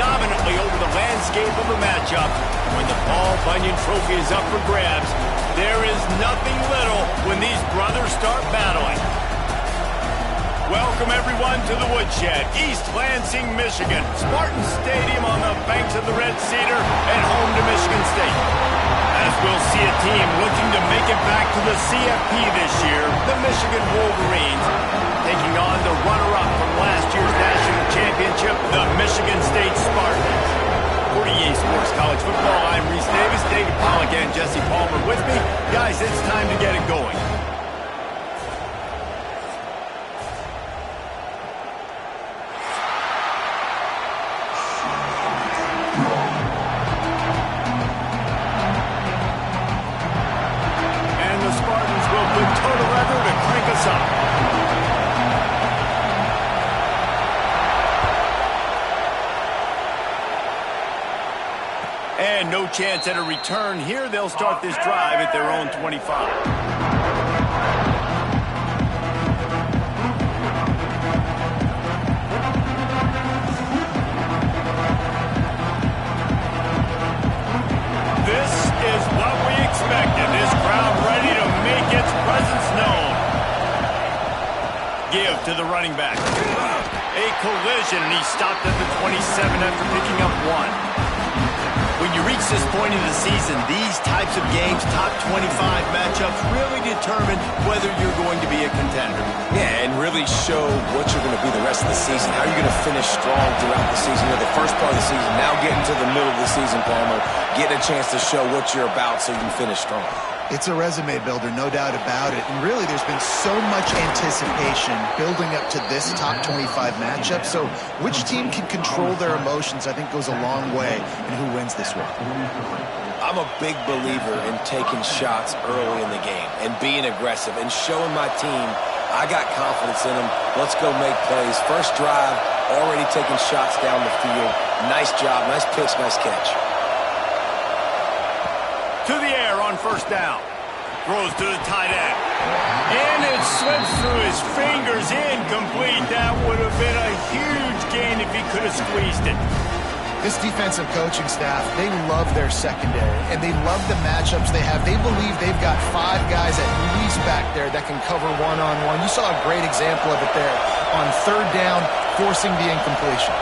dominantly over the landscape of the matchup. When the Paul Bunyan Trophy is up for grabs, there is nothing little when these brothers start battling. Welcome, everyone, to the Woodshed, East Lansing, Michigan. Spartan Stadium on the banks of the Red Cedar and home to Michigan State. As we'll see a team looking to make it back to the CFP this year, the Michigan Wolverines, taking on the runner-up from last year's national championship, the Michigan State Spartans. For EA Sports College Football, I'm Reese Davis, David Pollack, and Jesse Palmer with me. Guys, it's time to get it going. And no chance at a return here. They'll start this drive at their own 25. This is what we expected. This crowd ready to make its presence known. Give to the running back. A collision, and he stopped at the 27 after picking up one. When you reach this point in the season, these types of games, top 25 matchups, really determine whether you're going to be a contender. Yeah, and really show what you're going to be the rest of the season. How are you going to finish strong throughout the season? You know, the first part of the season, now getting to the middle of the season, Palmer, getting a chance to show what you're about so you can finish strong. It's a resume builder, no doubt about it. And really, there's been so much anticipation building up to this top 25 matchup. So which team can control their emotions, I think, goes a long way in who wins this one. I'm a big believer in taking shots early in the game and being aggressive and showing my team I got confidence in them. Let's go make plays. First drive, already taking shots down the field. Nice job, nice pitch, nice catch. To the air on first down. Throws to the tight end. And it slips through his fingers, incomplete. That would have been a huge gain if he could have squeezed it. This defensive coaching staff, they love their secondary, and they love the matchups they have. They believe they've got 5 guys at least back there that can cover one-on-one. You saw a great example of it there on third down, forcing the incompletion.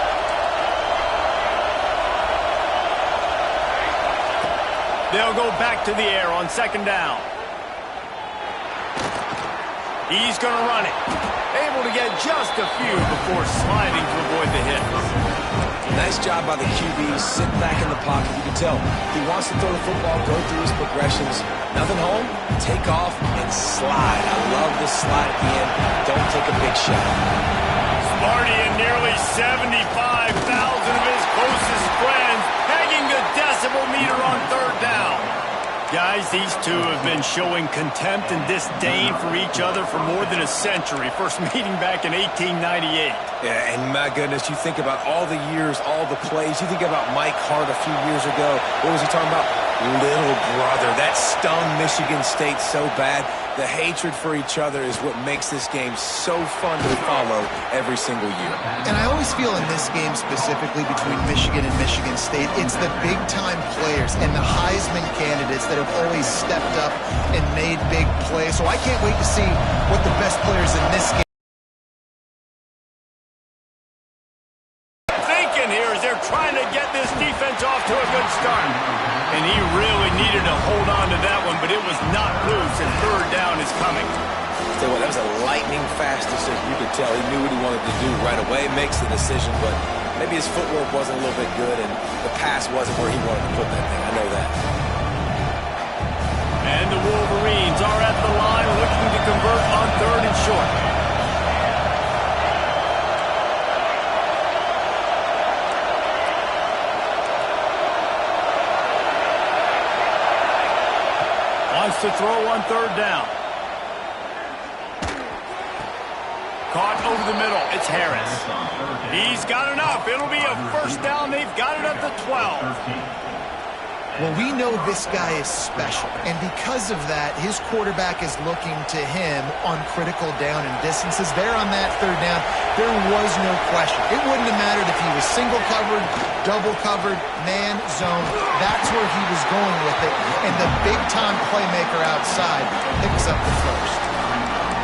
They'll go back to the air on second down. He's going to run it. Able to get just a few before sliding to avoid the hit. Nice job by the QB, sitting back in the pocket. You can tell he wants to throw the football, go through his progressions. Nothing home, take off, and slide. I love this slide at the end. Don't take a big shot. Sparty and nearly 75,000 of his closest friends hanging the decibel meter on third down. Guys, these two have been showing contempt and disdain for each other for more than a century. First meeting back in 1898. Yeah, and my goodness, you think about all the years, all the plays. You think about Mike Hart a few years ago. What was he talking about? Little brother. That stung Michigan State so bad. The hatred for each other is what makes this game so fun to follow every single year. And I always feel in this game specifically between Michigan and Michigan State, it's the big-time players and the Heisman candidates that have always stepped up and made big plays. So I can't wait to see what the best players in this game thinking here as they're trying to get this defense off to a good start. And he really needed to hold on to that one, but it was not loose, and third down is coming. Tell you what, that was a lightning-fast decision. You could tell he knew what he wanted to do right away, makes the decision, but maybe his footwork wasn't a little bit good, and the pass wasn't where he wanted to put that thing. I know that. And the Wolverines are at the line looking to convert on third and short. Wants to throw on third down. Caught over the middle. It's Harris. He's got enough. It'll be a first down. They've got it at the 12. Well, we know this guy is special, and because of that, his quarterback is looking to him on critical down and distances. There on that third down, there was no question. It wouldn't have mattered if he was single covered, double covered, man, zone. That's where he was going with it, and the big-time playmaker outside picks up the first.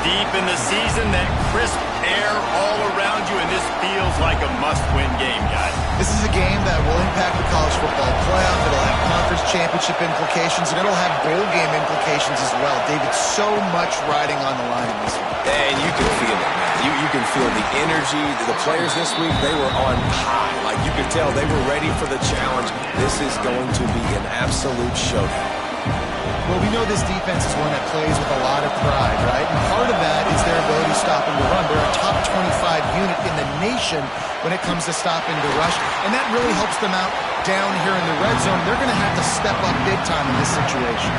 Deep in the season, that crisp air all around you, and this feels like a must-win game, guys. This is a game that will impact the college football playoff. It'll have conference championship implications, and it'll have bowl game implications as well. David, so much riding on the line in this one. And you can feel it, man. You can feel the energy. The players this week, they were on high. Like, you could tell they were ready for the challenge. This is going to be an absolute showdown. Well, we know this defense is one that plays with a lot of pride, right? And part of that is their ability to stop and to run. They're a top 25 unit in the nation when it comes to stopping to rush, and that really helps them out down here in the red zone. They're going to have to step up big time in this situation.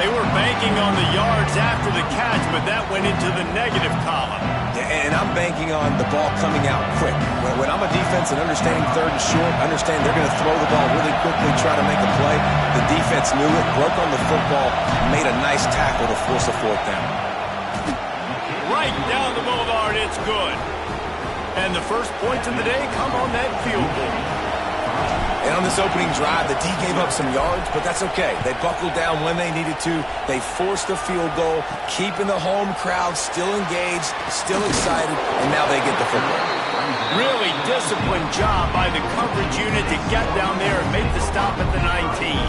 They were banking on the yards after the catch, but that went into the negative column. And I'm banking on the ball coming out quick. When I'm a defense and understanding third and short, understand they're going to throw the ball really quickly, try to make a play. The defense knew it, broke on the football, made a nice tackle to force a fourth down. Right down the boulevard, it's good. And the first points of the day come on that field goal. And on this opening drive, the D gave up some yards, but that's okay. They buckled down when they needed to. They forced the field goal, keeping the home crowd still engaged, still excited, and now they get the football. Really disciplined job by the coverage unit to get down there and make the stop at the 19.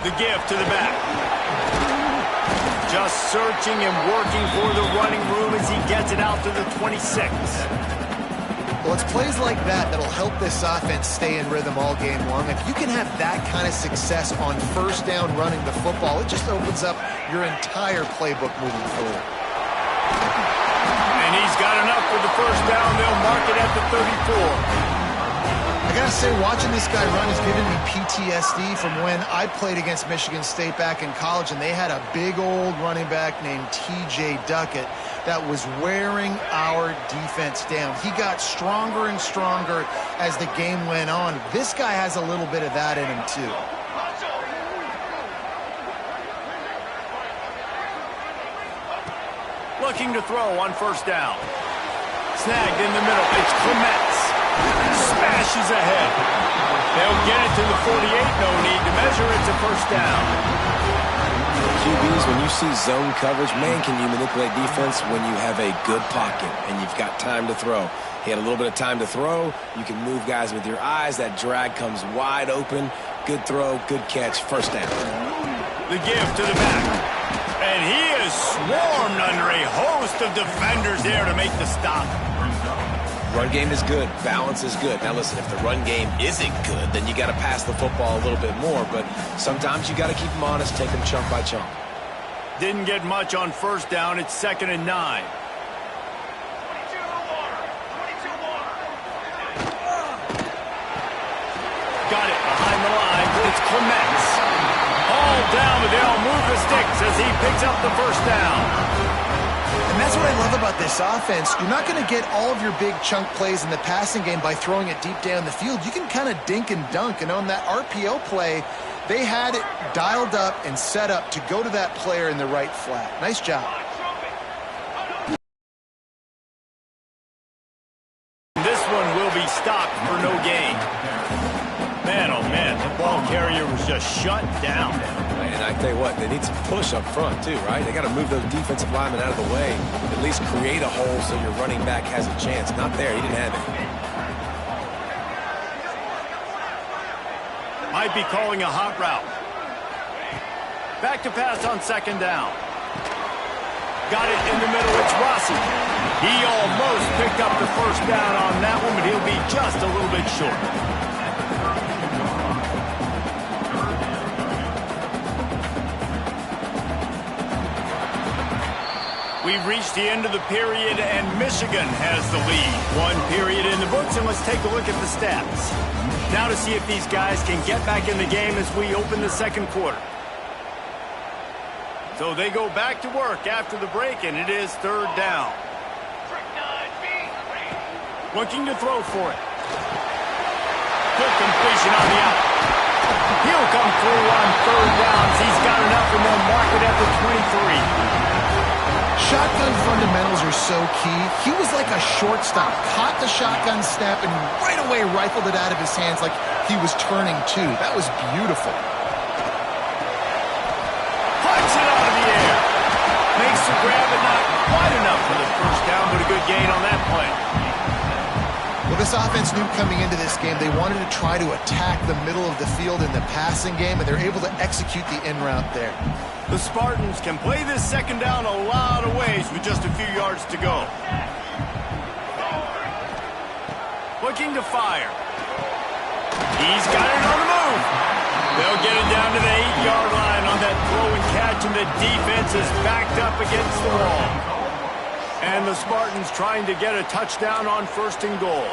The give to the back. Just searching and working for the running room as he gets it out to the 26. Well, it's plays like that that'll help this offense stay in rhythm all game long. If you can have that kind of success on first down running the football, it just opens up your entire playbook moving forward. And he's got enough for the first down. They'll mark it at the 34. I gotta say, watching this guy run has given me PTSD from when I played against Michigan State back in college, and they had a big old running back named T.J. Duckett that was wearing our defense down. He got stronger and stronger as the game went on. This guy has a little bit of that in him, too. Looking to throw on first down. Snagged in the middle. It's Clements. Smashes ahead. They'll get it to the 48. No need to measure. It's a first down. QBs, when you see zone coverage, man, can you manipulate defense when you have a good pocket and you've got time to throw. He had a little bit of time to throw. You can move guys with your eyes. That drag comes wide open. Good throw, good catch, first down. The give to the back. And he is swarmed under a host of defenders there to make the stop. Run game is good. Balance is good. Now, listen, if the run game isn't good, then you got to pass the football a little bit more. But sometimes you got to keep them honest, take them chunk by chunk. Didn't get much on first down. It's 2nd and 9. Got it behind the line. It's Clements. All down, but they'll move the sticks as he picks up the first down. And that's what I love about this offense. You're not going to get all of your big chunk plays in the passing game by throwing it deep down the field. You can kind of dink and dunk. And on that RPO play, they had it dialed up and set up to go to that player in the right flat. Nice job. This one will be stopped for no gain. Man, oh man, the ball carrier was just shut down. And I tell you what, they need some push up front too, right? They got to move those defensive linemen out of the way, at least create a hole so your running back has a chance. Not there, he didn't have it. Might be calling a hot route. Back to pass on 2nd down. Got it in the middle, it's Rossi. He almost picked up the first down on that one, but he'll be just a little bit short. We've reached the end of the period, and Michigan has the lead. One period in the books, and let's take a look at the stats. Now to see if these guys can get back in the game as we open the second quarter. So they go back to work after the break, and it is 3rd down. Looking to throw for it. Good completion on the out. He'll come through on third downs. He's got enough and they'll mark it at the 23. Shotgun fundamentals are so key. He was like a shortstop. Caught the shotgun snap and right away rifled it out of his hands like he was turning two. That was beautiful. Punch it out of the air. Makes the grab, but not quite enough for the first down, but a good gain on that play. Well, this offense knew coming into this game they wanted to try to attack the middle of the field in the passing game, and they're able to execute the in route there. The Spartans can play this second down a lot of ways with just a few yards to go. Looking to fire. He's got it on the move. They'll get it down to the 8-yard line on that throw and catch, and the defense is backed up against the wall. And the Spartans trying to get a touchdown on first and goal.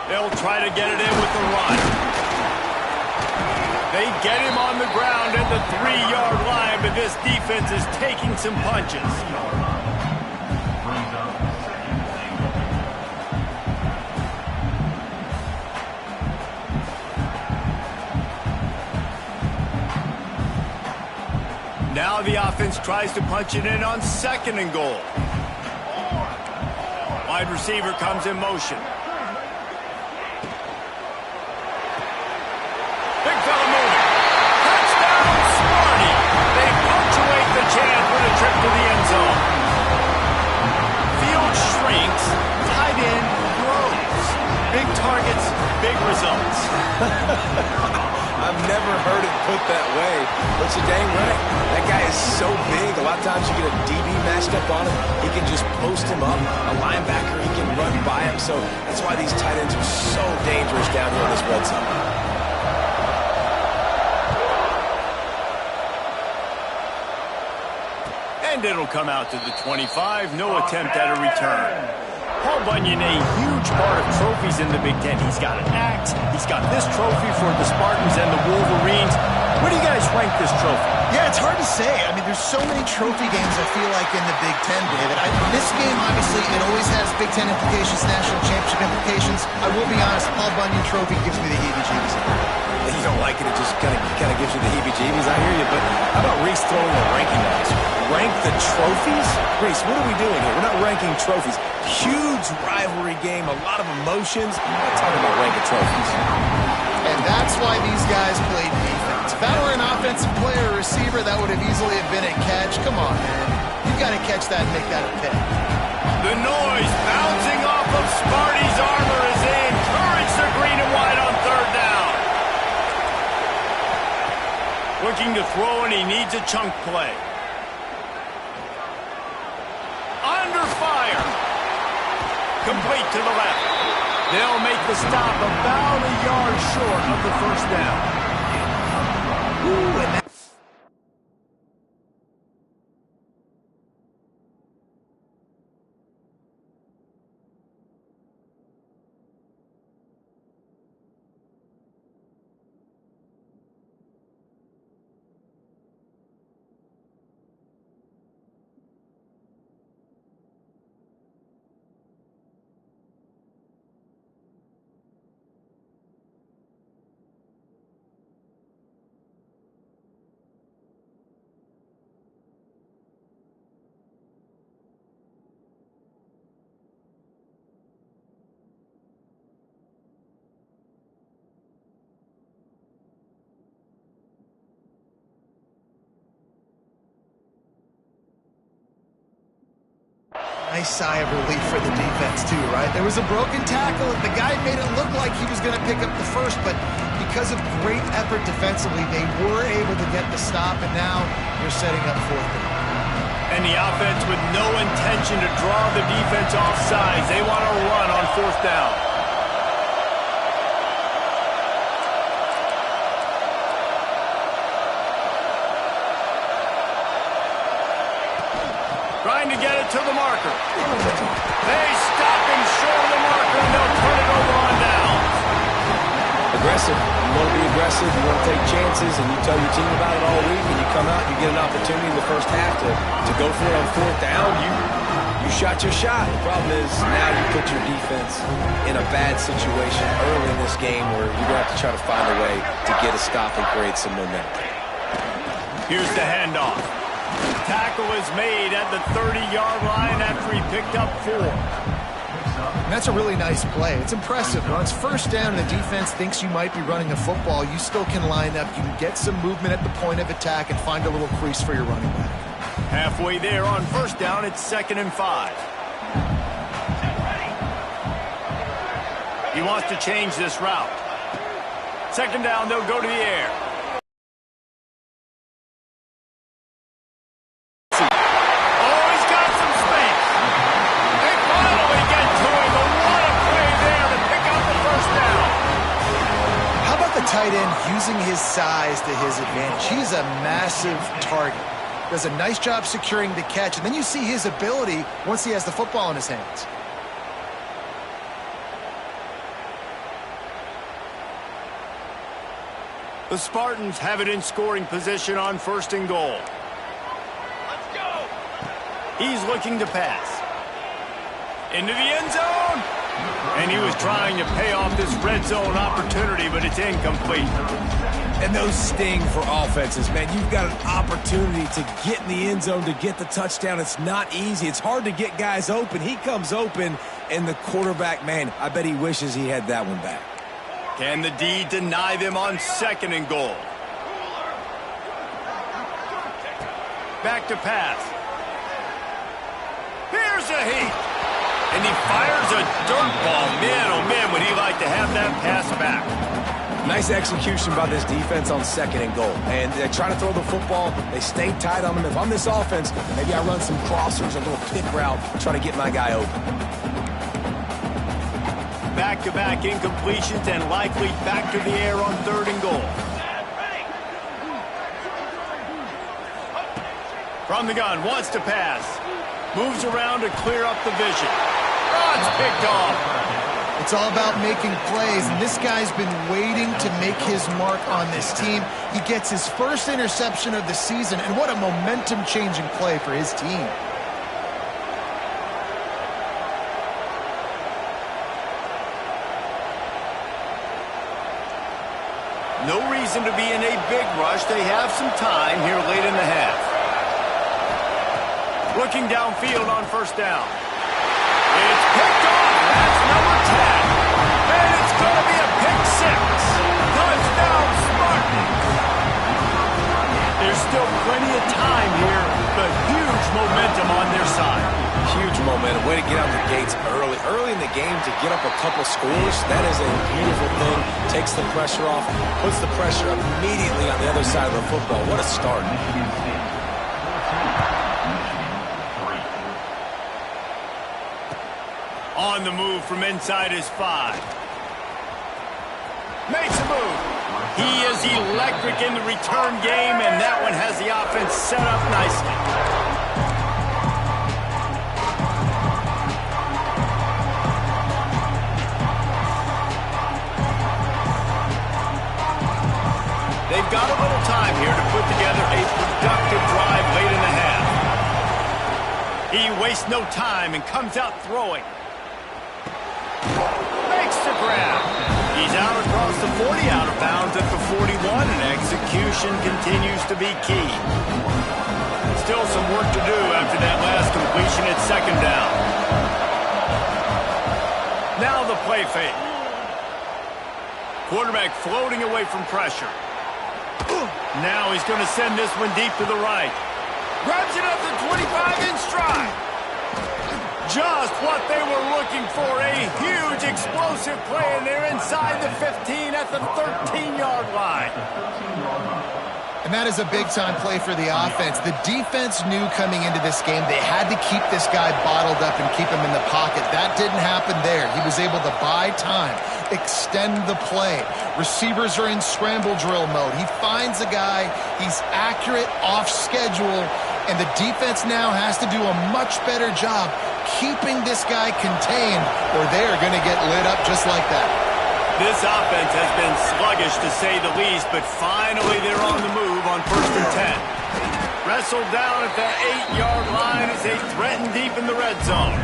They'll try to get it in with the run. They get him on the ground at the 3-yard line, but this defense is taking some punches. Now the offense tries to punch it in on second and goal. Wide receiver comes in motion. Big fella moving. Touchdown, Sparty. They punctuate the chance with a trip to the end zone. Field shrinks. Tight end grows. Big targets, big results. I've never heard it put that way, but you're dang right. That guy is so big. A lot of times you get a DB matched up on him. He can just post him up. A linebacker, he can run by him. So that's why these tight ends are so dangerous down here in this red zone. And it'll come out to the 25. No attempt at a return. Paul Bunyan, a huge part of trophies in the Big Ten. He's got an axe. He's got this trophy for the Spartans and the Wolverines. Where do you guys rank this trophy? Yeah, it's hard to say. I mean, there's so many trophy games, I feel like, in the Big Ten, David. This game, obviously, it always has Big Ten implications, national championship implications. I will be honest, Paul Bunyan trophy gives me the heebie-jeebies. You don't like it, it just kind of gives you the heebie-jeebies. I hear you, but how about Reese throwing a ranking on us? Rank the trophies? Reese, what are we doing here? We're not ranking trophies. Huge rivalry game, a lot of emotions. I'm not talking about ranking trophies. And that's why these guys played defense. If that were an offensive player or receiver, that would have easily have been a catch. Come on, man. You've got to catch that and make that a pick. The noise bouncing off of Sparty's armor as they encourage the green and white on third down. Looking to throw, and he needs a chunk play. Under fire. Complete to the left. They'll make the stop about a yard short of the first down. Ooh, and nice sigh of relief for the defense, too, right? There was a broken tackle. The guy made it look like he was going to pick up the first, but because of great effort defensively, they were able to get the stop, and now they're setting up fourth down. And the offense with no intention to draw the defense off sides. They want to run on fourth down. Trying to get it to the marker. They stop him short of the marker, and they'll turn it over on down. Aggressive. You want to be aggressive. You want to take chances, and you tell your team about it all week, and you come out, you get an opportunity in the first half to go for it on fourth down. You shot your shot. The problem is now you put your defense in a bad situation early in this game where you're going to have to try to find a way to get a stop and create some momentum. Here's the handoff. Tackle is made at the 30-yard line after he picked up 4. And that's a really nice play. It's impressive. When it's first down and the defense thinks you might be running a football, you still can line up. You can get some movement at the point of attack and find a little crease for your running back. Halfway there on first down, it's 2nd and 5. He wants to change this route. 2nd down, they'll go to the air. Oh, he's got some space. They finally get to him, but what a play there to pick up the first down. How about the tight end using his size to his advantage? He's a massive target. Does a nice job securing the catch, and then you see his ability once he has the football in his hands. The Spartans have it in scoring position on 1st and goal. Let's go. He's looking to pass. Into the end zone. And he was trying to pay off this red zone opportunity, but it's incomplete. And those sting for offenses, man. You've got an opportunity to get in the end zone, to get the touchdown. It's not easy. It's hard to get guys open. He comes open, and the quarterback, man, I bet he wishes he had that one back. Can the D deny them on 2nd and goal? Back to pass. Here's a heat. And he fires a dirt ball. Man, oh man, would he like to have that pass back. Nice execution by this defense on 2nd and goal. And they try to throw the football. They stay tight on them. If I'm this offense, maybe I run some crossers, a little pick route, try to get my guy open. Back-to-back incompletions and likely back to the air on 3rd and goal. From the gun, wants to pass. Moves around to clear up the vision. Oh, it's picked off. It's all about making plays, and this guy's been waiting to make his mark on this team. He gets his first interception of the season, and what a momentum-changing play for his team. No reason to be in a big rush. They have some time here late in the half. Looking downfield on 1st down. It's picked off. That's number 10. And it's going to be a pick 6. Touchdown, Spartans. There's still plenty of time here, but huge momentum on their side. Huge momentum. Way to get out the gates early. Early in the game to get up a couple scores, that is a beautiful thing. Takes the pressure off, puts the pressure immediately on the other side of the football. What a start. On the move from inside his 5. Makes a move. He is electric in the return game, and that one has the offense set up nicely. They've got a little time here to put together a productive drive late in the half. He wastes no time and comes out throwing. Makes the grab. He's out across the 40, out of bounds at the 41, and execution continues to be key. Still some work to do after that last completion at 2nd down. Now the play fake. Quarterback floating away from pressure. Now he's going to send this one deep to the right. Grabs it up to 25 in stride. Just what they were looking for, a huge explosive play, and they're inside the 15 at the 13-yard line. And that is a big-time play for the offense. The defense knew coming into this game they had to keep this guy bottled up and keep him in the pocket. That didn't happen there. He was able to buy time, extend the play. Receivers are in scramble drill mode. He finds a guy, he's accurate, off schedule, and the defense now has to do a much better job keeping this guy contained, or they're going to get lit up just like that. This offense has been sluggish, to say the least, but finally they're on the move on 1st and 10. Wrestled down at the 8-yard line as they threaten deep in the red zone.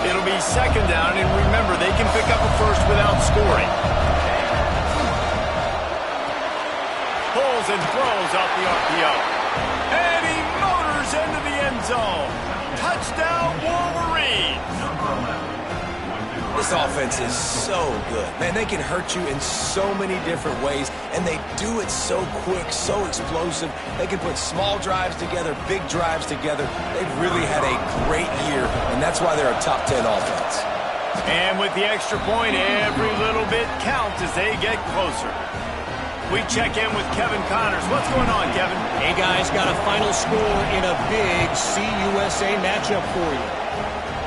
It'll be second down, and remember, they can pick up a first without scoring. Pulls and throws off the RPO. And he motors into the end zone. Touchdown, Wolverines! This offense is so good. Man, they can hurt you in so many different ways, and they do it so quick, so explosive. They can put small drives together, big drives together. They've really had a great year, and that's why they're a top 10 offense. And with the extra point, every little bit counts as they get closer. We check in with Kevin Connors. What's going on, Kevin? Hey, guys, got a final score in a big CUSA matchup for you.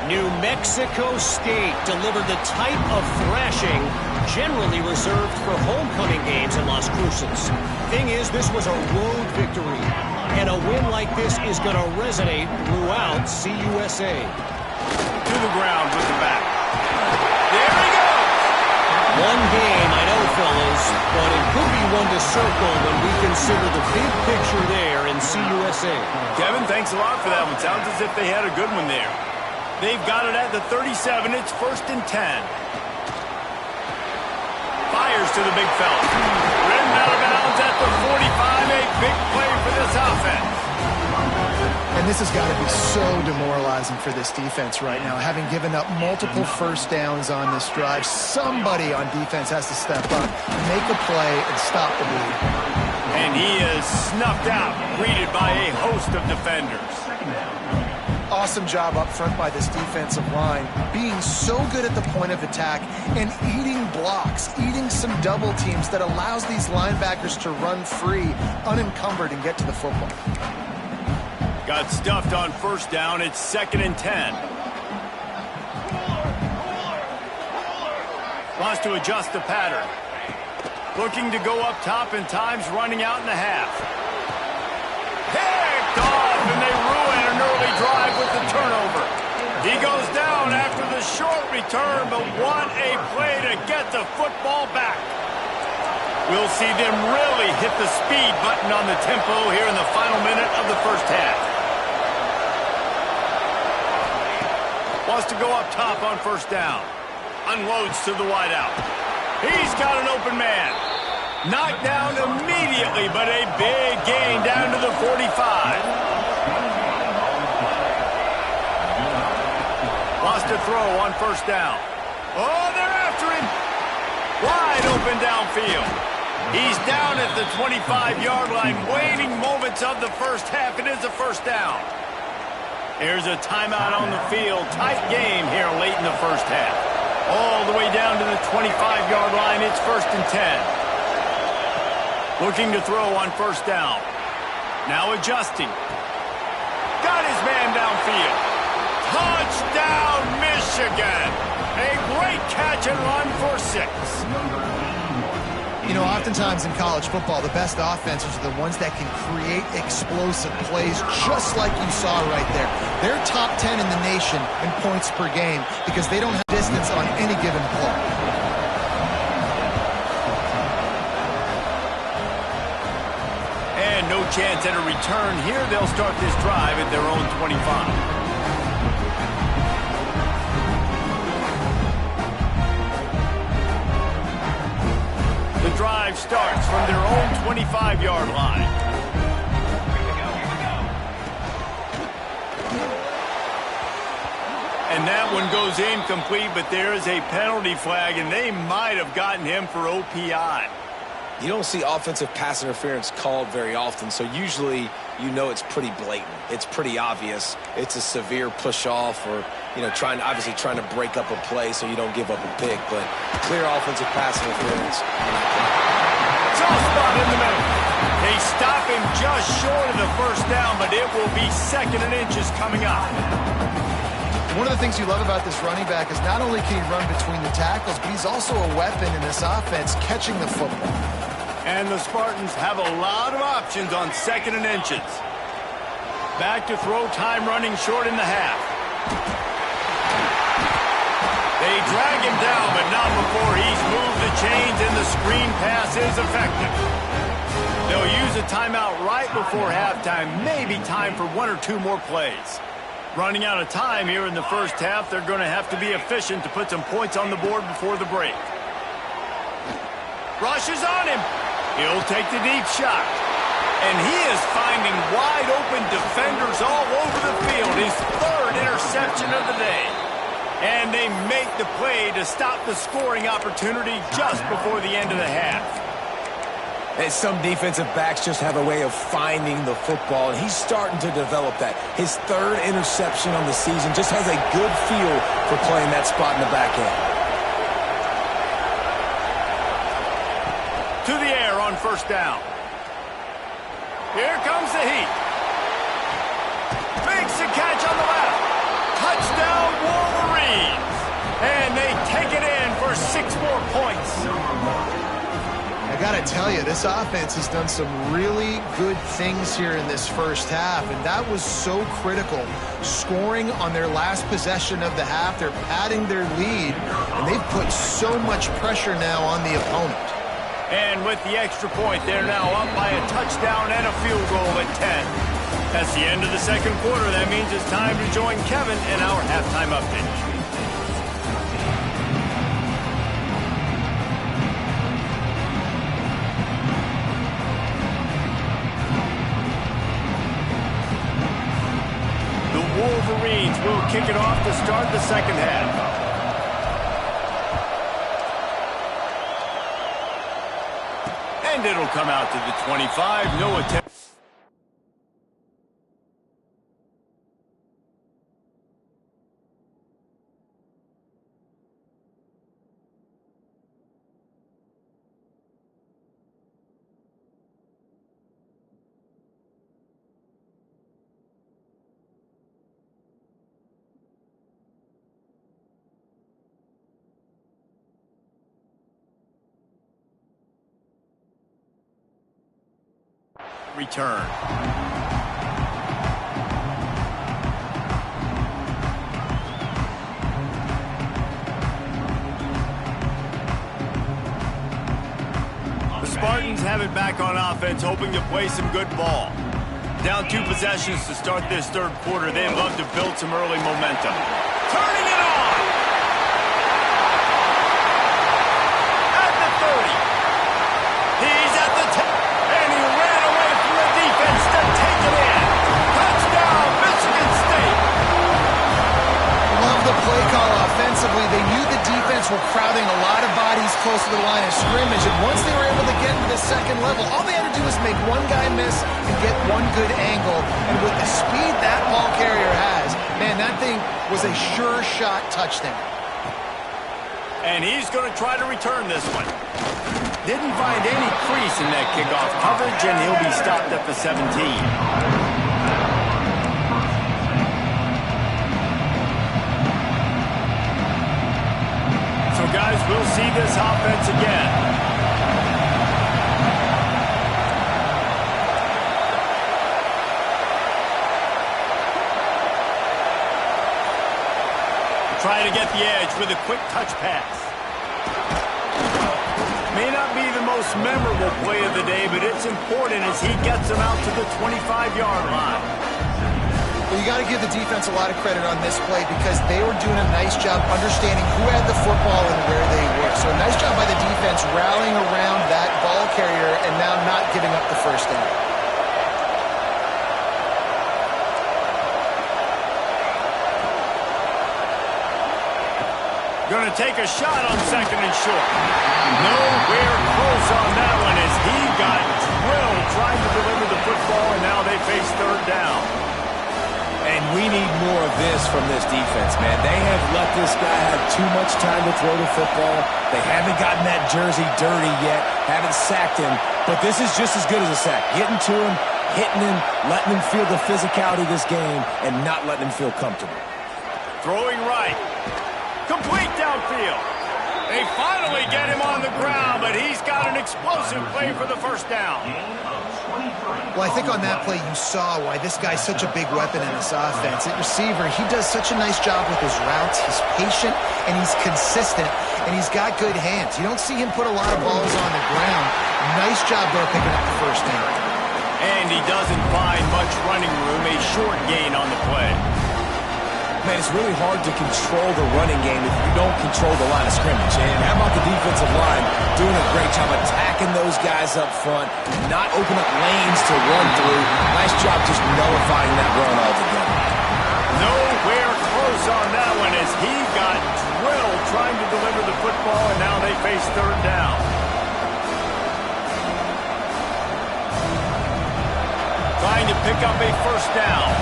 New Mexico State delivered the type of thrashing generally reserved for homecoming games in Las Cruces. Thing is, this was a road victory, and a win like this is going to resonate throughout CUSA. To the ground with the back. There he goes! One game, I know, fellas, but it could be one to circle when we consider the big picture there in CUSA. Kevin, thanks a lot for that one. Sounds as if they had a good one there. They've got it at the 37. It's 1st and 10. Fires to the big fella. Ridden out of bounds at the 45. A big play for this offense. And this has got to be so demoralizing for this defense right now. Having given up multiple first downs on this drive, somebody on defense has to step up, make a play, and stop the bleed. And he is snuffed out, greeted by a host of defenders. Awesome job up front by this defensive line, being so good at the point of attack and eating blocks, eating some double teams that allows these linebackers to run free, unencumbered, and get to the football. Got stuffed on first down. It's 2nd and 10. Wants to adjust the pattern. Looking to go up top, and time's running out in the half. Picked off, and they ruin an early drive with the turnover. He goes down after the short return, but what a play to get the football back. We'll see them really hit the speed button on the tempo here in the final minute of the first half. Wants to go up top on first down. Unloads to the wideout. He's got an open man. Knocked down immediately, but a big gain down to the 45. Lost a throw on first down. Oh, they're after him. Wide open downfield. He's down at the 25-yard line, waiting moments of the first half. It is a first down. Here's a timeout on the field. Tight game here late in the first half. All the way down to the 25-yard line. It's 1st and 10. Looking to throw on first down. Now adjusting. Got his man downfield. Touchdown, Michigan. A great catch and run for 6. You know, oftentimes in college football, the best offenses are the ones that can create explosive plays, just like you saw right there. They're top 10 in the nation in points per game because they don't have distance on any given play. And no chance at a return here. They'll start this drive at their own 25. The drive starts from their own 25-yard line. And that one goes incomplete, but there is a penalty flag, and they might have gotten him for OPI. You don't see offensive pass interference called very often, so usually you know it's pretty blatant. It's pretty obvious. It's a severe push-off or, you know, obviously trying to break up a play so you don't give up a pick, but clear offensive pass interference. Soft spot in the middle. They stop him just short of the first down, but it will be 2nd and inches coming up. One of the things you love about this running back is not only can he run between the tackles, but he's also a weapon in this offense catching the football. And the Spartans have a lot of options on 2nd and inches. Back to throw, time running short in the half. They drag him down, but not before he's moved the the chains, and the screen pass is effective. They'll use a timeout right before halftime. Maybe time for one or two more plays. Running out of time here in the first half, they're going to have to be efficient to put some points on the board before the break. Rushes on him. He'll take the deep shot. And he is finding wide-open defenders all over the field. His third interception of the day. And they make the play to stop the scoring opportunity just before the end of the half. And some defensive backs just have a way of finding the football, and he's starting to develop that. His third interception on the season just has a good feel for playing that spot in the back end. To the air on first down. Here comes the heat. Makes the catch on the left. Touchdown, Wolverines. And they take it in for 6 more points. I got to tell you, this offense has done some really good things here in this first half, and that was so critical. Scoring on their last possession of the half, they're padding their lead, and they've put so much pressure now on the opponent. And with the extra point, they're now up by a touchdown and a field goal at 10. That's the end of the second quarter. That means it's time to join Kevin in our halftime update. Wolverines will kick it off to start the second half. And it'll come out to the 25. No attempt. Return. The Spartans have it back on offense, hoping to play some good ball. Down 2 possessions to start this third quarter. They'd love to build some early momentum. Turning it on! At the 30. He's at the 10. And he ran away from the defense to take it in. Touchdown, Michigan State. Love the play call offensively. They knew the defense were crowding a lot of bodies close to the line of scrimmage, and once they were able to get to the second level, all they had to do was make one guy miss and get one good angle. And with the speed that ball carrier has, man, that thing was a sure shot touchdown. And he's going to try to return this one. Didn't find any crease in that kickoff coverage, and he'll be stopped at the 17. So, guys, we'll see this offense again. Try to get the edge with a quick touch pass. May not be the most memorable play of the day, but it's important as he gets them out to the 25-yard line. Well, you got to give the defense a lot of credit on this play because they were doing a nice job understanding who had the football and where they were. So a nice job by the defense rallying around that ball carrier and now not giving up the first down. Going to take a shot on second and short. Nowhere close on that one as he got drilled trying to deliver the football, and now they face third down. And we need more of this from this defense, man. They have let this guy have too much time to throw the football. They haven't gotten that jersey dirty yet, haven't sacked him, but this is just as good as a sack. Getting to him, hitting him, letting him feel the physicality of this game, and not letting him feel comfortable. Throwing right. Complete downfield. They finally get him on the ground, but he's got an explosive play for the first down. Well, I think on that play you saw why this guy's such a big weapon in this offense. At receiver, he does such a nice job with his routes. He's patient, and he's consistent, and he's got good hands. You don't see him put a lot of balls on the ground. Nice job there picking up the first down. And he doesn't find much running room, a short gain on the play. Man, it's really hard to control the running game if you don't control the line of scrimmage. And how about the defensive line doing a great job attacking those guys up front, not opening up lanes to run through. Nice job just nullifying that run altogether. Nowhere close on that one as he got drilled trying to deliver the football, and now they face third down. Trying to pick up a first down.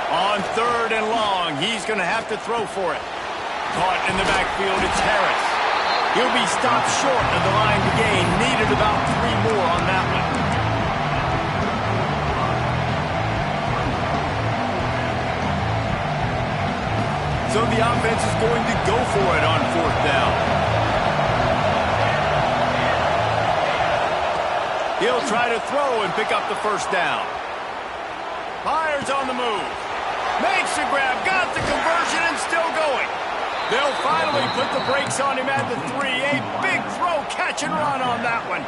On third and long, he's going to have to throw for it. Caught in the backfield, it's Harris. He'll be stopped short of the line to gain. Needed about 3 more on that one. So the offense is going to go for it on fourth down. He'll try to throw and pick up the first down. Fires on the move. Makes the grab, got the conversion, and still going. They'll finally put the brakes on him at the 3. A big throw, catch and run on that one.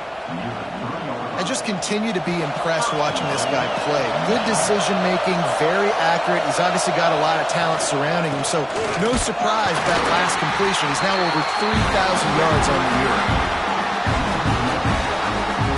I just continue to be impressed watching this guy play. Good decision-making, very accurate. He's obviously got a lot of talent surrounding him, so no surprise that last completion. He's now over 3,000 yards on the year.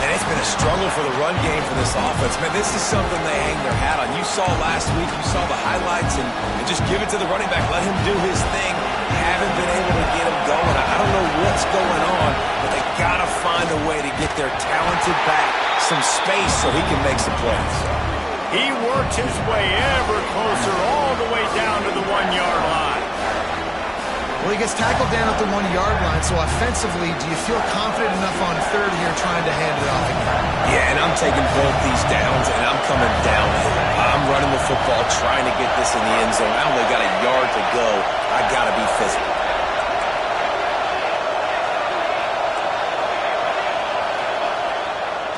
And it's been a struggle for the run game for this offense. Man, this is something they hang their hat on. You saw last week, you saw the highlights, and just give it to the running back. Let him do his thing. Haven't been able to get him going. I don't know what's going on, but they got to find a way to get their talented back some space so he can make some plays. He worked his way ever closer all the way down to the 1-yard line. Well, he gets tackled down at the 1-yard line, so offensively, do you feel confident enough on third here trying to hand it off again? Yeah, and I'm taking both these downs, and I'm coming downhill. I'm running the football, trying to get this in the end zone. I only got a yard to go. I got to be physical.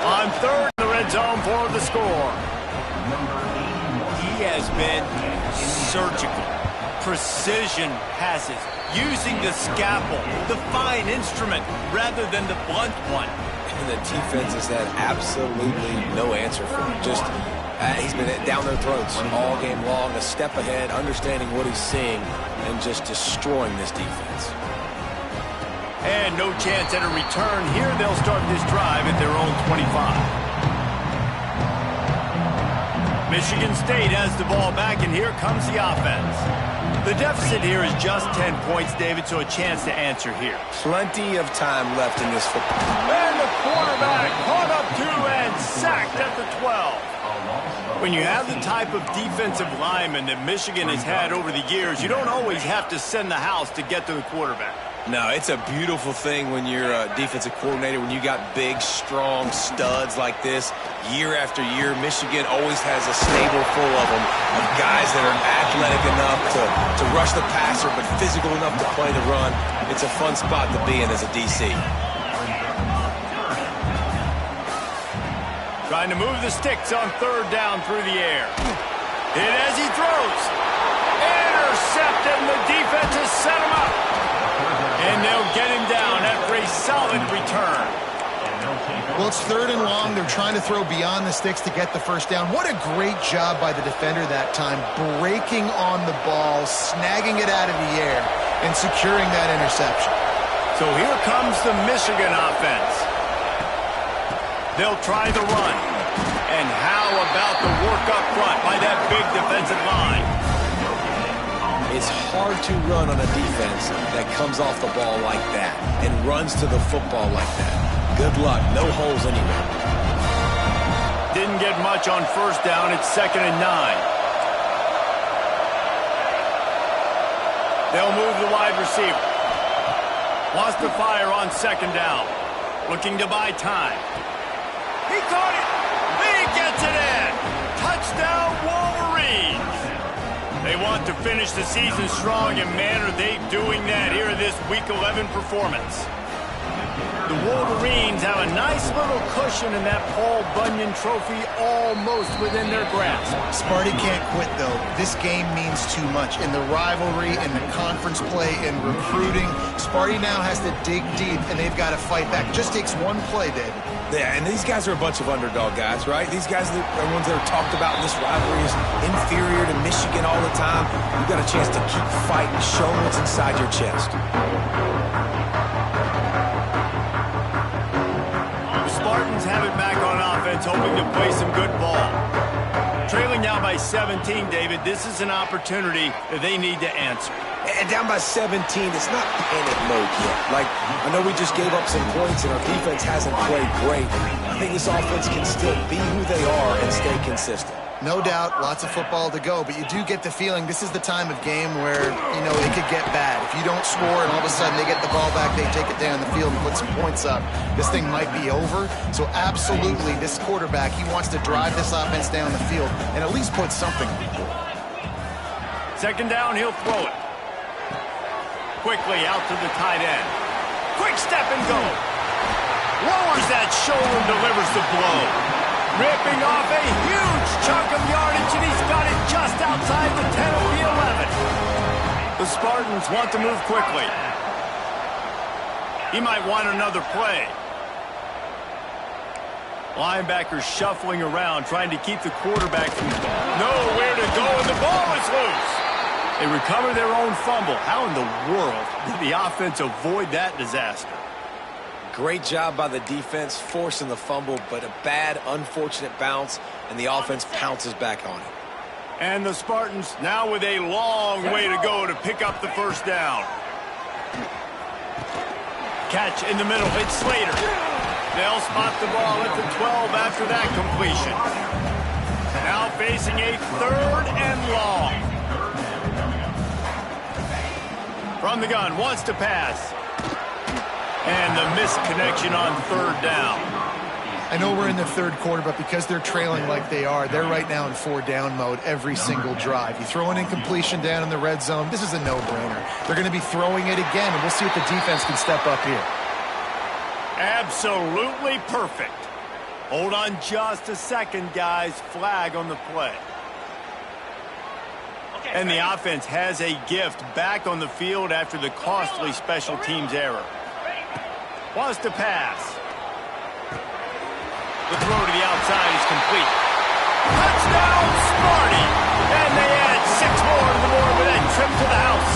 On third in the red zone for the score. He has been surgical. Precision passes, using the scalpel, the fine instrument, rather than the blunt one. And the defense has had absolutely no answer for him. Just, he's been down their throats all game long, a step ahead, understanding what he's seeing, and just destroying this defense. And no chance at a return here. They'll start this drive at their own 25. Michigan State has the ball back, and here comes the offense. The deficit here is just 10 points, David, so a chance to answer here. Plenty of time left in this football. And the quarterback caught up to and sacked at the 12. When you have the type of defensive lineman that Michigan has had over the years, you don't always have to send the house to get to the quarterback. No, it's a beautiful thing when you're a defensive coordinator, when you got big, strong studs like this. Year after year, Michigan always has a stable full of them, of guys that are athletic enough to rush the passer, but physical enough to play the run. It's a fun spot to be in as a DC. Trying to move the sticks on third down through the air. Hit as he throws. Intercepted, and the defense has set him up. And they'll get him down after a solid return. Well, it's third and long. They're trying to throw beyond the sticks to get the first down. What a great job by the defender that time, breaking on the ball, snagging it out of the air, and securing that interception. So here comes the Michigan offense. They'll try the run. And how about the work up front by that big defensive line? It's hard to run on a defense that comes off the ball like that and runs to the football like that. Good luck. No holes anywhere. Didn't get much on first down. It's 2nd and 9. They'll move the wide receiver. Wants to fire on 2nd down. Looking to buy time. He caught it. He gets it in. Touchdown, Wolverines. They want to finish the season strong, and man, are they doing that here in this Week 11 performance. The Wolverines have a nice little cushion in that Paul Bunyan trophy almost within their grasp. Sparty can't quit, though. This game means too much. In the rivalry, in the conference play, in recruiting, Sparty now has to dig deep, and they've got to fight back. It just takes one play, David. Yeah, and these guys are a bunch of underdog guys, right? These guys are the ones that are talked about in this rivalry as inferior to Michigan all the time. You've got a chance to keep fighting, show what's inside your chest. Spartans have it back on offense, hoping to play some good ball. Trailing now by 17, David, this is an opportunity that they need to answer. And down by 17, it's not panic mode yet. Like, I know we just gave up some points and our defense hasn't played great. I think this offense can still be who they are and stay consistent. No doubt, lots of football to go, but you do get the feeling this is the time of game where, you know, it could get bad. If you don't score and all of a sudden they get the ball back, they take it down the field and put some points up, this thing might be over. So absolutely, this quarterback, he wants to drive this offense down the field and at least put something on the board. Second down, he'll throw it. Quickly out to the tight end. Quick step and go. Lowers that shoulder and delivers the blow. Ripping off a huge chunk of yardage, and he's got it just outside the 10 of the 11. The Spartans want to move quickly. He might want another play. Linebackers shuffling around, trying to keep the quarterback from nowhere to go, and the ball is loose. They recover their own fumble. How in the world did the offense avoid that disaster? Great job by the defense forcing the fumble, but a bad, unfortunate bounce, and the offense pounces back on it. And the Spartans now with a long way to go to pick up the first down. Catch in the middle. It's Slater. They'll spot the ball at the 12 after that completion. Now facing a third and long. From the gun, wants to pass. And the missed connection on third down. I know we're in the third quarter, but because they're trailing like they are, they're right now in 4-down mode every single drive. You throw an incompletion down in the red zone, this is a no-brainer. They're going to be throwing it again, and we'll see if the defense can step up here. Absolutely perfect. Hold on just a second, guys. Flag on the play. And the offense has a gift back on the field after the costly special teams error. Wants to pass. The throw to the outside is complete. Touchdown, Sparty! And they add 6 more to the board with that trip to the house.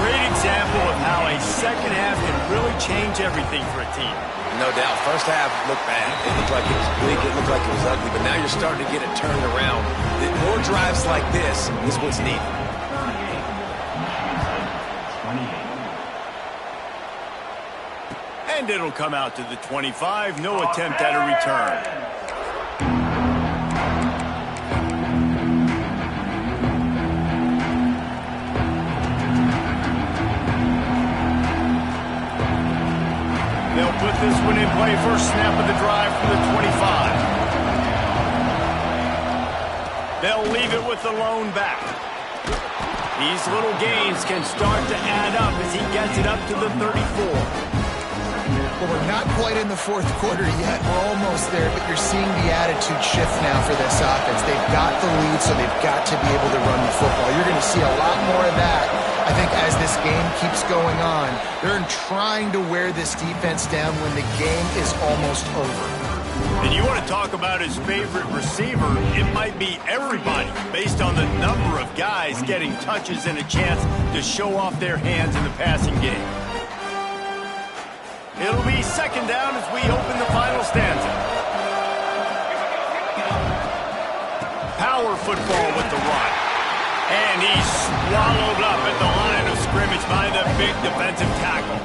Great example of how a second half can really change everything for a team. No doubt. First half looked bad. It looked like it was big. It looked like it was ugly. But now you're starting to get it turned around. More drives like this is what's needed. And it'll come out to the 25. No attempt at a return. They'll put this one in play. First snap of the drive from the 25. They'll leave it with the lone back. These little gains can start to add up as he gets it up to the 34. Well, we're not quite in the fourth quarter yet. We're almost there, but you're seeing the attitude shift now for this offense. They've got the lead, so they've got to be able to run the football. You're going to see a lot more of that, I think, as this game keeps going on. They're trying to wear this defense down when the game is almost over. And you want to talk about his favorite receiver, it might be everybody, based on the number of guys getting touches and a chance to show off their hands in the passing game. It'll be second down as we open the final stanza. Power football with the run. And he's swallowed up at the line of scrimmage by the big defensive tackle.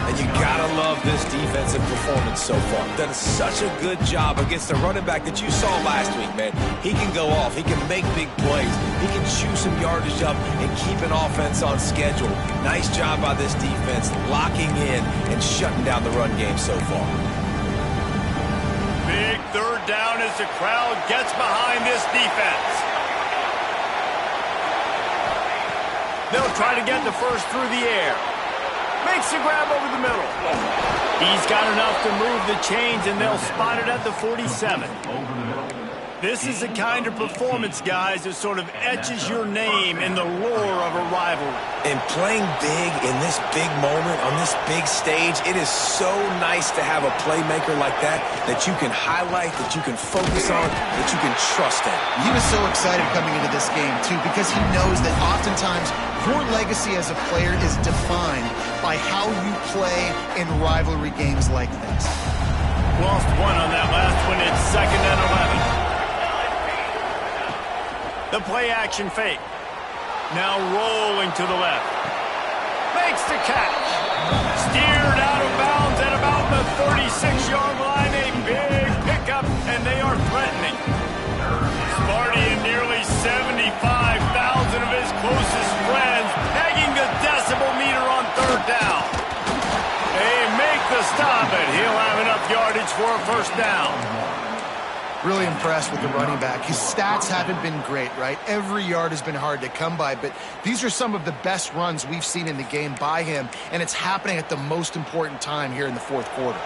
And you gotta love this defensive performance so far. Done such a good job against the running back that you saw last week, man. He can go off. He can make big plays. He can chew some yardage up and keep an offense on schedule. Nice job by this defense locking in and shutting down the run game so far. Big third down as the crowd gets behind this defense. They'll try to get the first through the air. Makes the grab over the middle. He's got enough to move the chains, and they'll spot it at the 47. This is the kind of performance, guys, that sort of etches your name in the lore of a rivalry. And playing big in this big moment, on this big stage, it is so nice to have a playmaker like that you can highlight, that you can focus on, that you can trust in. He was so excited coming into this game, too, because he knows that oftentimes your legacy as a player is defined by how you play in rivalry games like this. Lost one on that last one. It's 2nd and 11. The play action fake. Now rolling to the left. Makes the catch. Steered out of bounds at about the 36-yard line. A big pickup, and they are threatening. Sparty and nearly 75,000 of his closest friends pegging the decibel meter on 3rd down. They make the stop, and he'll have enough yardage for a 1st down. Really impressed with the running back. His stats haven't been great, right? Every yard has been hard to come by, but these are some of the best runs we've seen in the game by him, and it's happening at the most important time here in the 4th quarter.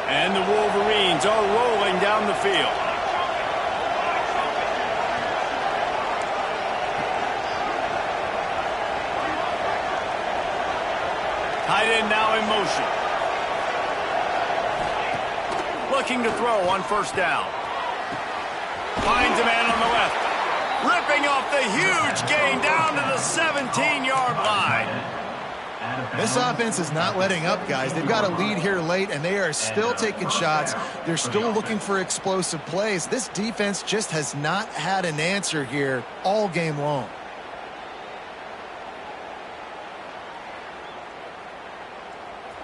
And the Wolverines are rolling down the field. Tight end now in motion. Looking to throw on 1st down. Finds a man on the left. Ripping off the huge gain down to the 17-yard line. This offense is not letting up, guys. They've got a lead here late, and they are still taking shots. They're still looking for explosive plays. This defense just has not had an answer here all game long.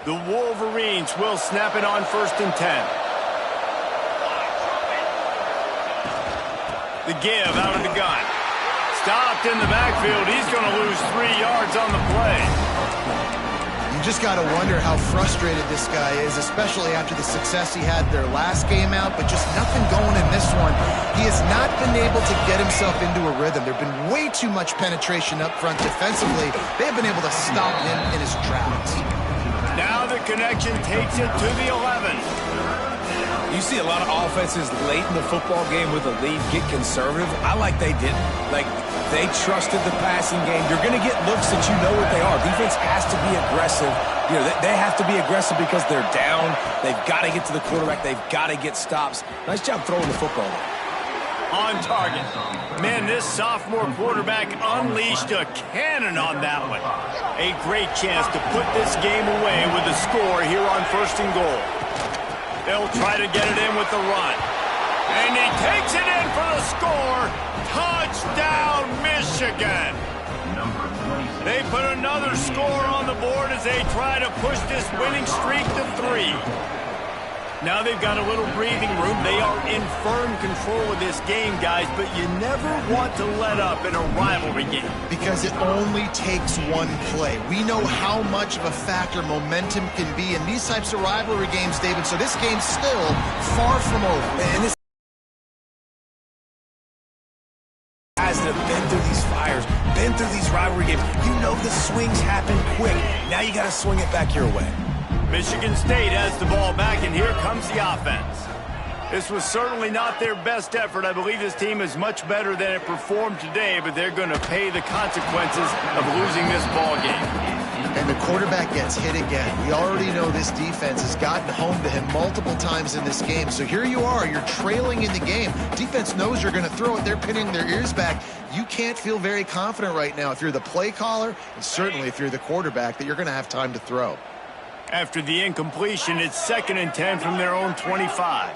The Wolverines will snap it on 1st and 10. The give out of the gun. Stopped in the backfield. He's going to lose 3 yards on the play. You just got to wonder how frustrated this guy is, especially after the success he had their last game out, but just nothing going in this one. He has not been able to get himself into a rhythm. There have been way too much penetration up front defensively. They have been able to stop him in his tracks. Now the connection takes it to the 11. You see a lot of offenses late in the football game with a lead get conservative. I like they didn't. Like, they trusted the passing game. You're going to get looks that you know what they are. Defense has to be aggressive. You know, they have to be aggressive because they're down. They've got to get to the quarterback. They've got to get stops. Nice job throwing the football. On target. Man, this sophomore quarterback unleashed a cannon on that one. A great chance to put this game away with a score here on 1st and goal. They'll try to get it in with the run. And he takes it in for the score. Touchdown, Michigan. They put another score on the board as they try to push this winning streak to 3. Now they've got a little breathing room. They are in firm control of this game, guys, but you never want to let up in a rivalry game. Because it only takes one play. We know how much of a factor momentum can be in these types of rivalry games, David, so this game's still far from over. And this guys that have been through these fires, been through these rivalry games, you know the swings happen quick. Now you got to swing it back your way. Michigan State has the ball back, and here comes the offense. This was certainly not their best effort. I believe this team is much better than it performed today, but they're going to pay the consequences of losing this ball game. And the quarterback gets hit again. We already know this defense has gotten home to him multiple times in this game. So here you are, you're trailing in the game. Defense knows you're going to throw it. They're pinning their ears back. You can't feel very confident right now if you're the play caller, and certainly if you're the quarterback, that you're going to have time to throw. After the incompletion, it's 2nd and 10 from their own 25.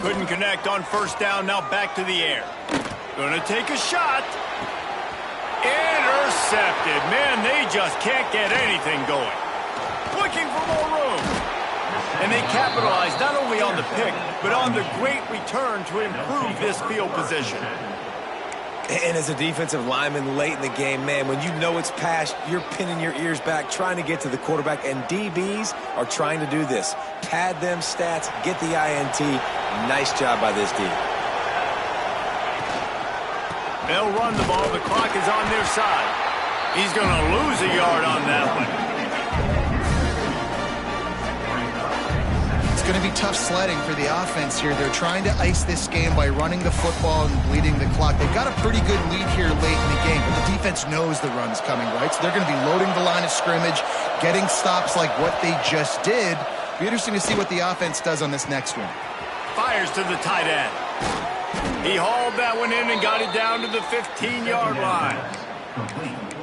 Couldn't connect on 1st down, now back to the air. Gonna take a shot. Intercepted. Man, they just can't get anything going. Looking for more room. And they capitalized not only on the pick, but on the great return to improve this field position. And as a defensive lineman late in the game, man, when you know it's past, you're pinning your ears back, trying to get to the quarterback, and DBs are trying to do this. Pad them stats, get the INT. Nice job by this D. They'll run the ball. The clock is on their side. He's going to lose a yard on that one. It's going to be tough sledding for the offense here. They're trying to ice this game by running the football and bleeding the clock. They've got a pretty good lead here late in the game, but the defense knows the run's coming, right? So they're going to be loading the line of scrimmage, getting stops like what they just did. Be interesting to see what the offense does on this next one. Fires to the tight end. He hauled that one in and got it down to the 15-yard line.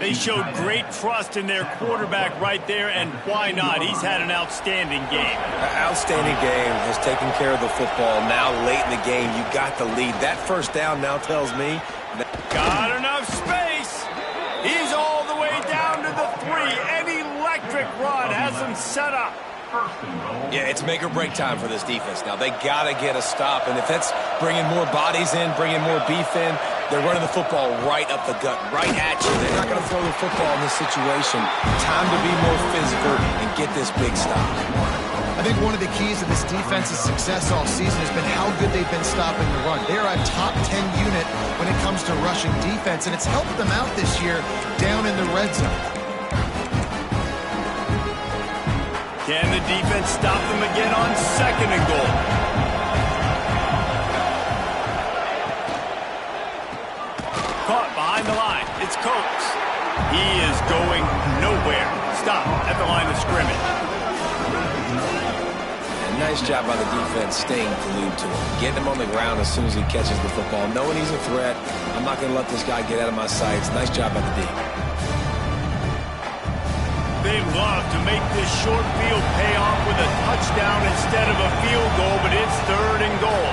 They showed great trust in their quarterback right there, and why not? He's had an outstanding game. Outstanding game, has taken care of the football. Now late in the game, you got the lead. That first down now tells me that got enough space. He's all the way down to the 3. An electric run has him set up. Yeah, it's make or break time for this defense now. They got to get a stop, and if that's bringing more bodies in, bringing more beef in, they're running the football right up the gut, right at you. They're not going to throw the football in this situation. Time to be more physical and get this big stop. I think one of the keys to this defense's success all season has been how good they've been stopping the run. They're a top 10 unit when it comes to rushing defense, and it's helped them out this year down in the red zone. Can the defense stop them again on 2nd and goal? Caught behind the line. It's Coates. He is going nowhere. Stop at the line of scrimmage. And nice job by the defense staying glued to him. Getting him on the ground as soon as he catches the football. Knowing he's a threat. I'm not going to let this guy get out of my sights. Nice job by the D. They love to make this short field pay off with a touchdown instead of a field goal, but it's 3rd and goal.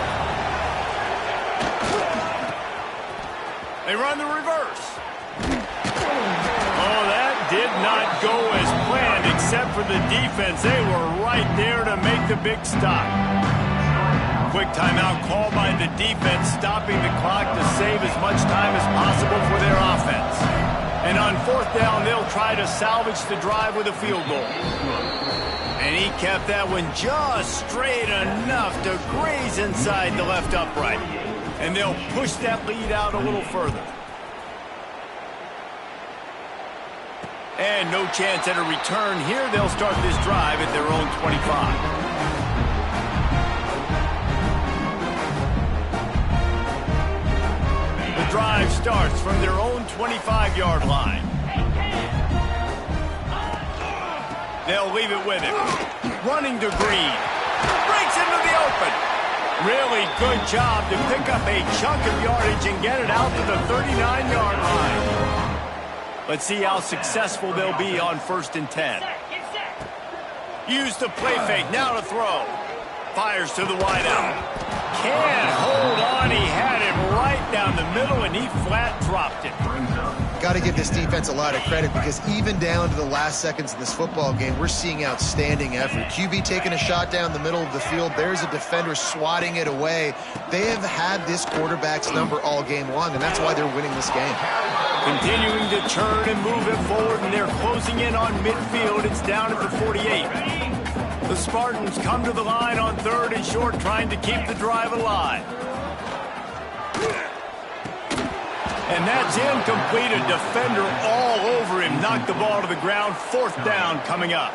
They run the reverse. Oh, that did not go as planned, except for the defense. They were right there to make the big stop. Quick timeout called by the defense, stopping the clock to save as much time as possible for their offense. And on 4th down, they'll try to salvage the drive with a field goal. And he kept that one just straight enough to graze inside the left upright. And they'll push that lead out a little further. And no chance at a return here. They'll start this drive at their own 25. Drive starts from their own 25-yard line. They'll leave it with him. Running to Green. Breaks into the open. Really good job to pick up a chunk of yardage and get it out to the 39-yard line. Let's see how successful they'll be on 1st and 10. Use the play fake. Now to throw. Fires to the wideout. Can't hold on. He had him right down the middle, and he flat dropped it. Got to give this defense a lot of credit because even down to the last seconds of this football game, we're seeing outstanding effort. QB taking a shot down the middle of the field. There's a defender swatting it away. They have had this quarterback's number all game long, and that's why they're winning this game. Continuing to turn and move it forward, and they're closing in on midfield. It's down at the 48. The Spartans come to the line on 3rd and short, trying to keep the drive alive. And that's incomplete. A defender all over him. Knocked the ball to the ground. 4th down coming up.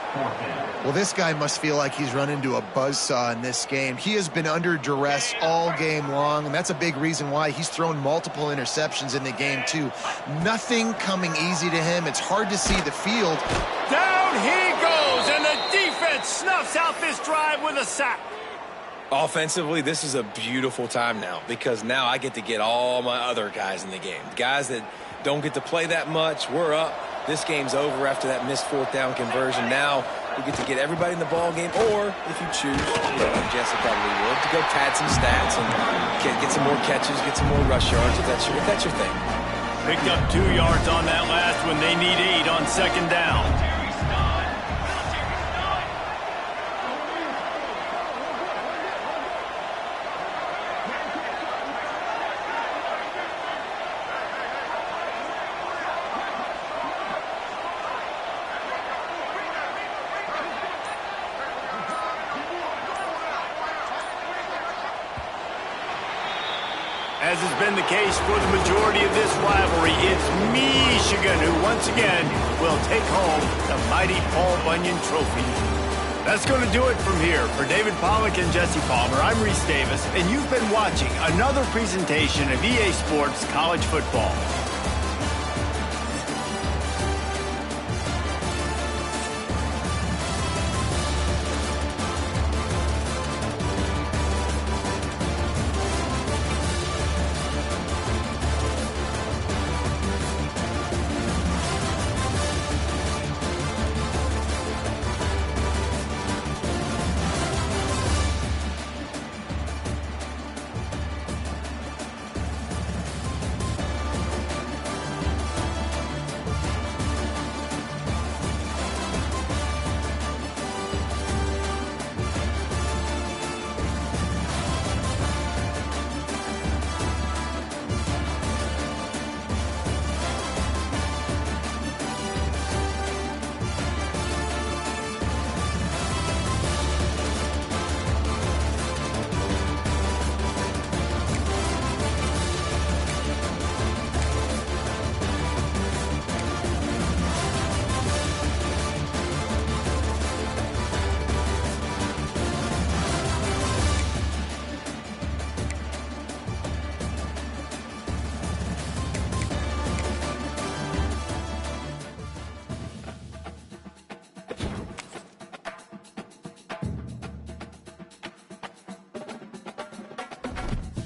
Well, this guy must feel like he's run into a buzzsaw in this game. He has been under duress all game long, and that's a big reason why he's thrown multiple interceptions in the game, too. Nothing coming easy to him. It's hard to see the field. Down he goes, and the defense snuffs out this drive with a sack. Offensively, this is a beautiful time now because now I get to get all my other guys in the game. Guys that don't get to play that much, we're up. This game's over after that missed 4th down conversion. Now we get to get everybody in the ball game, or if you choose, Jesse probably would, to go pad some stats and get some more catches, get some more rush yards if that's your thing. Picked up 2 yards on that last one. They need 8 on 2nd down. As has been the case for the majority of this rivalry, it's Michigan who once again will take home the mighty Paul Bunyan Trophy. That's going to do it from here. For David Pollack and Jesse Palmer, I'm Reese Davis, and you've been watching another presentation of EA Sports College Football.